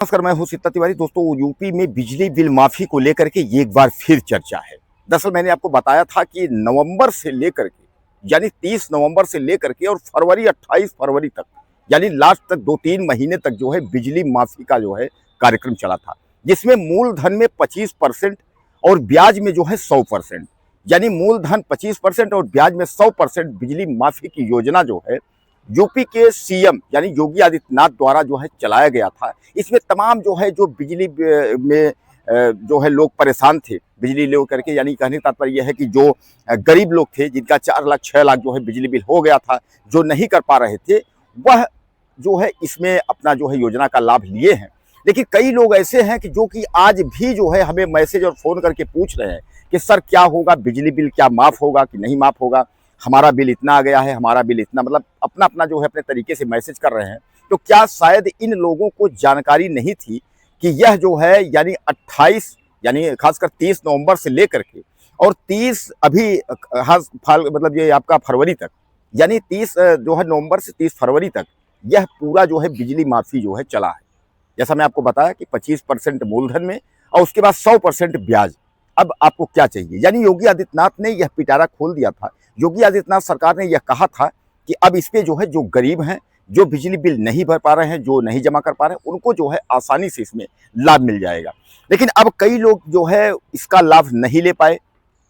नमस्कार, मैं हूं सिद्धार्थ तिवारी। दोस्तों, यूपी में बिजली बिल माफी को लेकर के एक बार फिर चर्चा है। दरअसल मैंने आपको बताया था कि नवंबर से लेकर के यानी 30 नवंबर से लेकर के और फरवरी 28 फरवरी तक यानी लास्ट तक 2-3 महीने तक जो है बिजली माफी का जो है कार्यक्रम चला था, जिसमें मूलधन में 25% और ब्याज में जो है 100%, यानी मूलधन 25% और ब्याज में 100% बिजली माफी की योजना जो है यूपी के सीएम यानी योगी आदित्यनाथ द्वारा जो है चलाया गया था। इसमें तमाम जो है जो बिजली में जो है लोग परेशान थे बिजली लेकर के, यानी कहने का तात्पर्य यह है कि जो गरीब लोग थे जिनका 4 लाख 6 लाख जो है बिजली बिल हो गया था, जो नहीं कर पा रहे थे, वह जो है इसमें अपना जो है योजना का लाभ लिए हैं। लेकिन कई लोग ऐसे हैं कि जो कि आज भी जो है हमें मैसेज और फ़ोन करके पूछ रहे हैं कि सर क्या होगा, बिजली बिल क्या माफ़ होगा कि नहीं माफ़ होगा, हमारा बिल इतना आ गया है, हमारा बिल इतना, मतलब अपना अपना जो है अपने तरीके से मैसेज कर रहे हैं। तो क्या शायद इन लोगों को जानकारी नहीं थी कि यह जो है यानी 28 यानी खासकर 30 नवंबर से लेकर के और 30 अभी मतलब ये आपका फरवरी तक, यानी 30 जो है नवंबर से 30 फरवरी तक यह पूरा जो है बिजली माफी जो है चला है। जैसा मैं आपको बताया कि 25% मूलधन में और उसके बाद 100% ब्याज। अब आपको क्या चाहिए? यानी योगी आदित्यनाथ ने यह पिटारा खोल दिया था। योगी आदित्यनाथ सरकार ने यह कहा था कि अब इस पे जो है जो गरीब हैं, जो बिजली बिल नहीं भर पा रहे हैं, जो नहीं जमा कर पा रहे हैं, उनको जो है आसानी से इसमें लाभ मिल जाएगा। लेकिन अब कई लोग जो है इसका लाभ नहीं ले पाए।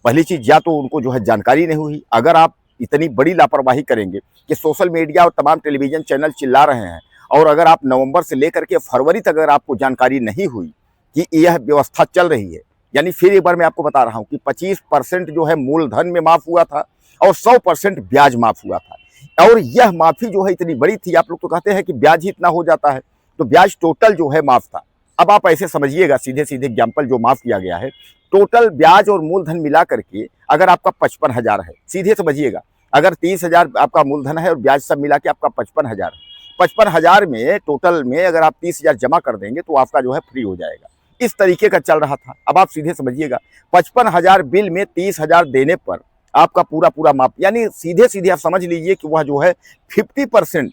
पहली चीज, या तो उनको जो है जानकारी नहीं हुई। अगर आप इतनी बड़ी लापरवाही करेंगे कि सोशल मीडिया और तमाम टेलीविजन चैनल चिल्ला रहे हैं, और अगर आप नवंबर से लेकर के फरवरी तक अगर आपको जानकारी नहीं हुई कि यह व्यवस्था चल रही है, यानी फिर एक बार मैं आपको बता रहा हूं कि 25% जो है मूलधन में माफ हुआ था और 100% ब्याज माफ हुआ था। और यह माफी जो है इतनी बड़ी थी, आप लोग तो कहते हैं कि ब्याज ही इतना हो जाता है, तो ब्याज टोटल जो है माफ था। अब आप ऐसे समझिएगा, सीधे सीधे एग्जाम्पल जो माफ किया गया है, टोटल ब्याज और मूलधन मिला करके अगर आपका 55,000 है, सीधे समझिएगा, अगर 30,000 आपका मूलधन है और ब्याज सब मिला के आपका 55,000 है, 55,000 में टोटल में अगर आप 30,000 जमा कर देंगे तो आपका जो है फ्री हो जाएगा। इस तरीके का चल रहा था। अब आप सीधे समझिएगा, 55,000 बिल में 30,000 देने पर आपका पूरा पूरा माफ, यानी सीधे सीधे आप समझ लीजिए कि वह जो है 50%,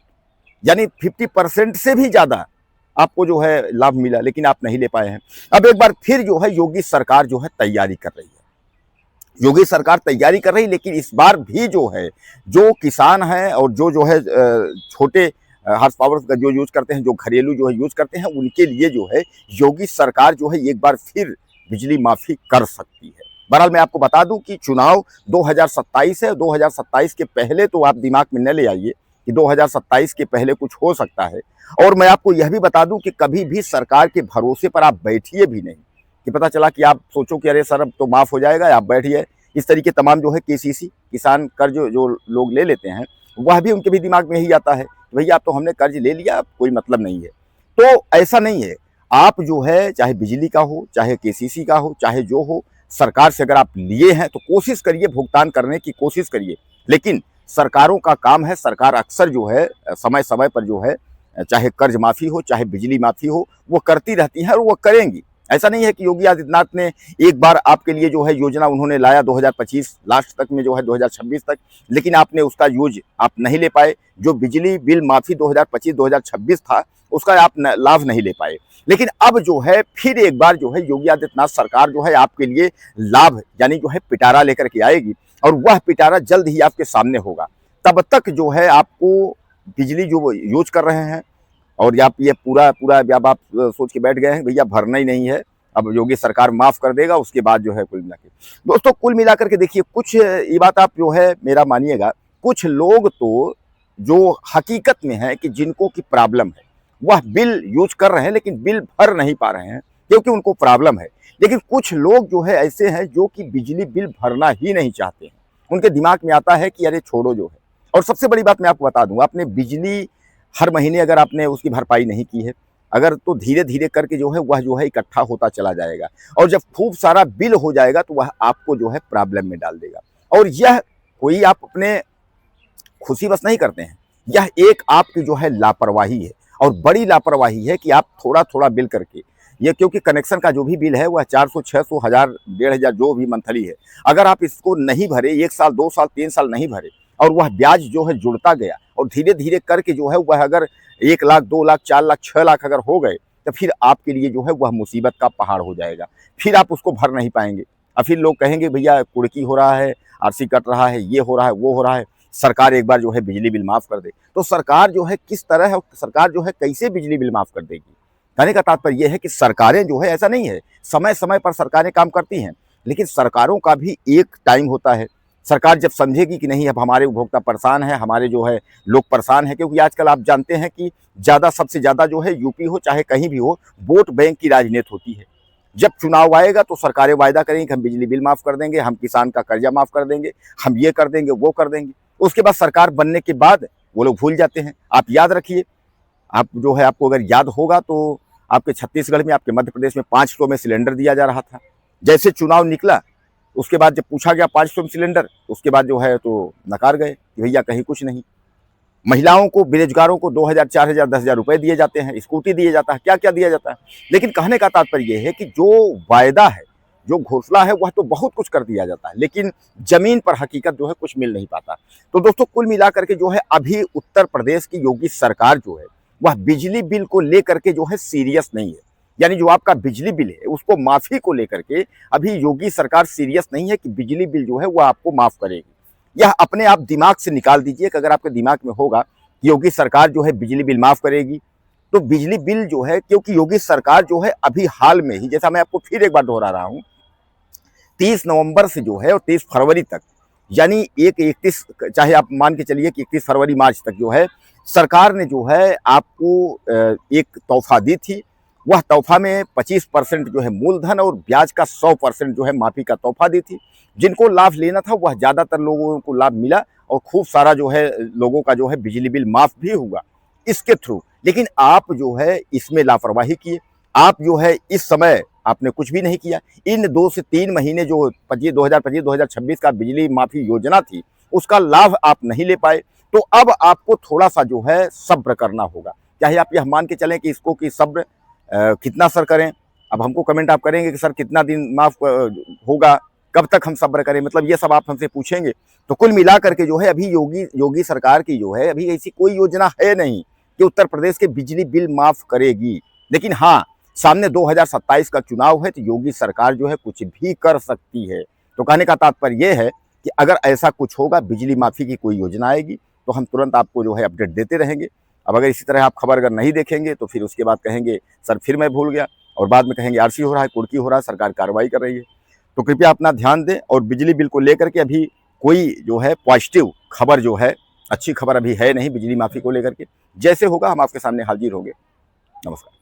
यानी 50% से भी ज्यादा आपको जो है लाभ मिला, लेकिन आप नहीं ले पाए हैं। अब एक बार फिर जो है योगी सरकार जो है तैयारी कर रही है। योगी सरकार तैयारी कर रही, लेकिन इस बार भी जो है जो किसान हैं और जो है छोटे हार्स पावर का जो यूज करते हैं, जो घरेलू जो है यूज करते हैं, उनके लिए जो है योगी सरकार जो है एक बार फिर बिजली माफी कर सकती है। बहरहाल मैं आपको बता दूं कि चुनाव 2027 है। 2027 के पहले तो आप दिमाग में न ले आइए कि 2027 के पहले कुछ हो सकता है। और मैं आपको यह भी बता दूं कि कभी भी सरकार के भरोसे पर आप बैठिए भी नहीं, कि पता चला कि आप सोचो कि अरे सर अब तो माफ हो जाएगा, आप बैठिए। इस तरीके तमाम जो है केसीसी किसान कर्ज जो लोग ले लेते हैं, वह भी उनके भी दिमाग में यही आता है, भैया अब तो हमने कर्ज ले लिया, अब कोई मतलब नहीं है। तो ऐसा नहीं है। आप जो है चाहे बिजली का हो, चाहे केसीसी का हो, चाहे जो हो, सरकार से अगर आप लिए हैं तो कोशिश करिए, भुगतान करने की कोशिश करिए। लेकिन सरकारों का काम है, सरकार अक्सर जो है समय समय पर जो है चाहे कर्ज माफी हो, चाहे बिजली माफी हो, वो करती रहती हैं और वो करेंगी। ऐसा नहीं है कि योगी आदित्यनाथ ने एक बार आपके लिए जो है योजना उन्होंने लाया 2025 लास्ट तक में, जो है 2026 तक, लेकिन आपने उसका यूज आप नहीं ले पाए। जो बिजली बिल माफी 2025-2026 था, उसका आप लाभ नहीं ले पाए। लेकिन अब जो है फिर एक बार जो है योगी आदित्यनाथ सरकार जो है आपके लिए लाभ यानी जो है पिटारा लेकर के आएगी, और वह पिटारा जल्द ही आपके सामने होगा। तब तक जो है आपको बिजली जो यूज कर रहे हैं, और आप ये पूरा पूरा अब आप सोच के बैठ गए हैं भैया भरना ही नहीं है, अब योगी सरकार माफ कर देगा, उसके बाद जो है कुल मिला के, दोस्तों कुल मिलाकर के देखिए, कुछ ये बात आप जो है मेरा मानिएगा, कुछ लोग तो जो हकीकत में है कि जिनको की प्रॉब्लम है, वह बिल यूज कर रहे हैं लेकिन बिल भर नहीं पा रहे हैं क्योंकि उनको प्रॉब्लम है। लेकिन कुछ लोग जो है ऐसे हैं जो कि बिजली बिल भरना ही नहीं चाहते हैं। उनके दिमाग में आता है कि अरे छोड़ो जो है। और सबसे बड़ी बात मैं आपको बता दूं, आपने बिजली हर महीने अगर आपने उसकी भरपाई नहीं की है, अगर तो धीरे धीरे करके जो है वह जो है इकट्ठा होता चला जाएगा, और जब खूब सारा बिल हो जाएगा तो वह आपको जो है प्रॉब्लम में डाल देगा। और यह कोई आप अपने खुशी बस नहीं करते हैं, यह एक आपकी जो है लापरवाही है, और बड़ी लापरवाही है कि आप थोड़ा थोड़ा बिल करके, ये क्योंकि कनेक्शन का जो भी बिल है वह 400, 600, 1000, 1500 जो भी मंथली है, अगर आप इसको नहीं भरे, 1 साल 2 साल 3 साल नहीं भरे, और वह ब्याज जो है जुड़ता गया, और धीरे धीरे करके जो है वह अगर 1 लाख 2 लाख 4 लाख 6 लाख अगर हो गए, तो फिर आपके लिए जो है वह मुसीबत का पहाड़ हो जाएगा, फिर आप उसको भर नहीं पाएंगे। और फिर लोग कहेंगे भैया कुर्की हो रहा है, आरसी कट रहा है, ये हो रहा है, वो हो रहा है, सरकार एक बार जो है बिजली बिल माफ कर दे। तो सरकार जो है किस तरह है, सरकार जो है कैसे बिजली बिल माफ कर देगी? कहने का तात्पर्य यह है कि सरकारें जो है, ऐसा नहीं है समय समय पर सरकारें काम करती हैं, लेकिन सरकारों का भी एक टाइम होता है। सरकार जब समझेगी कि नहीं अब हमारे उपभोक्ता परेशान है, हमारे जो है लोग परेशान हैं, क्योंकि आजकल आप जानते हैं कि सबसे ज़्यादा जो है यूपी हो चाहे कहीं भी हो, वोट बैंक की राजनीति होती है। जब चुनाव आएगा तो सरकारें वायदा करेंगी कि हम बिजली बिल माफ़ कर देंगे, हम किसान का कर्जा माफ़ कर देंगे, हम ये कर देंगे, वो कर देंगे। उसके बाद सरकार बनने के बाद वो लोग भूल जाते हैं। आप याद रखिए, आप जो है आपको अगर याद होगा तो आपके छत्तीसगढ़ में, आपके मध्य प्रदेश में 500 में सिलेंडर दिया जा रहा था। जैसे चुनाव निकला उसके बाद जब पूछा गया 500 में सिलेंडर, उसके बाद जो है तो नकार गए कि भैया कहीं कुछ नहीं। महिलाओं को, बेरोजगारों को 2000, 4000, 10,000 रुपए दिए जाते हैं, स्कूटी दिए जाता है, क्या क्या दिया जाता है। लेकिन कहने का तात्पर्य यह है कि जो वायदा है, जो घोषणा है, वह तो बहुत कुछ कर दिया जाता है, लेकिन जमीन पर हकीकत जो है कुछ मिल नहीं पाता। तो दोस्तों कुल मिलाकर के जो है अभी उत्तर प्रदेश की योगी सरकार जो है वह बिजली बिल को लेकर के जो है सीरियस नहीं है। यानी जो आपका बिजली बिल है उसको माफी को लेकर के अभी योगी सरकार सीरियस नहीं है कि बिजली बिल जो है वह आपको माफ करेगी। यह अपने आप दिमाग से निकाल दीजिए कि अगर आपके दिमाग में होगा कि योगी सरकार जो है बिजली बिल माफ करेगी, तो बिजली बिल जो है, क्योंकि योगी सरकार जो है अभी हाल में ही, जैसा मैं आपको फिर एक बार दोहरा रहा हूं, 30 नवंबर से जो है और 30 फरवरी तक, यानी 31, चाहे आप मान के चलिए कि 31 फरवरी मार्च तक जो है सरकार ने जो है आपको एक तोहफा दी थी। वह तोहफा में 25% जो है मूलधन और ब्याज का 100% जो है माफी का तोहफा दी थी। जिनको लाभ लेना था वह ज़्यादातर लोगों को लाभ मिला और खूब सारा जो है लोगों का जो है बिजली बिल माफ भी हुआ इसके थ्रू। लेकिन आप जो है इसमें लापरवाही किए, आप जो है इस समय आपने कुछ भी नहीं किया। इन 2 से 3 महीने जो 2025-2026 का बिजली माफी योजना थी उसका लाभ आप नहीं ले पाए, तो अब आपको थोड़ा सा जो है सब्र करना होगा। चाहे आप यह मान के चलें कि इसको कि सब्र कितना सर करें, अब हमको कमेंट आप करेंगे कि सर कितना दिन माफ होगा, कब तक हम सब्र करें, मतलब ये सब आप हमसे पूछेंगे। तो कुल मिला करके जो है अभी योगी सरकार की जो है अभी ऐसी कोई योजना है नहीं कि उत्तर प्रदेश के बिजली बिल माफ करेगी। लेकिन हाँ, सामने 2027 का चुनाव है तो योगी सरकार जो है कुछ भी कर सकती है। तो कहने का तात्पर्य यह है कि अगर ऐसा कुछ होगा, बिजली माफी की कोई योजना आएगी तो हम तुरंत आपको जो है अपडेट देते रहेंगे। अब अगर इसी तरह आप खबर अगर नहीं देखेंगे तो फिर उसके बाद कहेंगे सर फिर मैं भूल गया, और बाद में कहेंगे आरसी हो रहा है, कुर्की हो रहा है, सरकार कार्रवाई कर रही है। तो कृपया अपना ध्यान दें और बिजली बिल को लेकर के अभी कोई जो है पॉजिटिव खबर जो है, अच्छी खबर अभी है नहीं बिजली माफी को लेकर के। जैसे होगा हम आपके सामने हाजिर होंगे। नमस्कार।